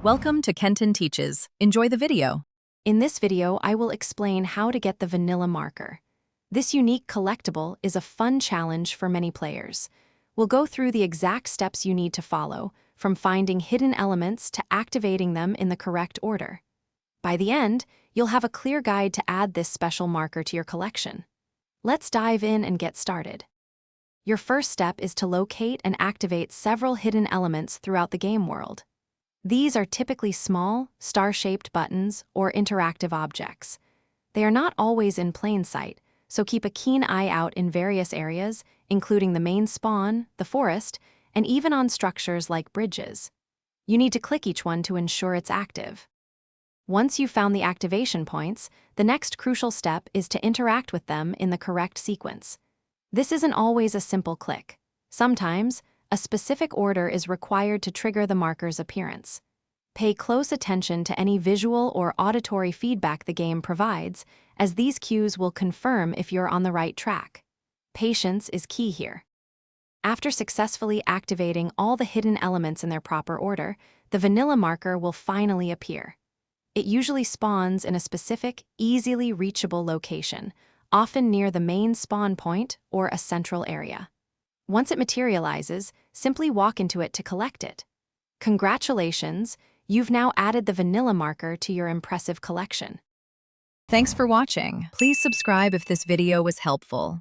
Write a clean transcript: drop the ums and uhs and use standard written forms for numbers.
Welcome to Kenton Teaches. Enjoy the video. In this video, I will explain how to get the vanilla marker. This unique collectible is a fun challenge for many players. We'll go through the exact steps you need to follow, from finding hidden elements to activating them in the correct order. By the end, you'll have a clear guide to add this special marker to your collection. Let's dive in and get started. Your first step is to locate and activate several hidden elements throughout the game world. These are typically small, star-shaped buttons or interactive objects. They are not always in plain sight, so keep a keen eye out in various areas, including the main spawn, the forest, and even on structures like bridges. You need to click each one to ensure it's active. Once you've found the activation points, the next crucial step is to interact with them in the correct sequence. This isn't always a simple click. Sometimes, a specific order is required to trigger the marker's appearance. Pay close attention to any visual or auditory feedback the game provides, as these cues will confirm if you're on the right track. Patience is key here. After successfully activating all the hidden elements in their proper order, the vanilla marker will finally appear. It usually spawns in a specific, easily reachable location, often near the main spawn point or a central area. Once it materializes, simply walk into it to collect it. Congratulations, you've now added the vanilla marker to your impressive collection. Thanks for watching. Please subscribe if this video was helpful.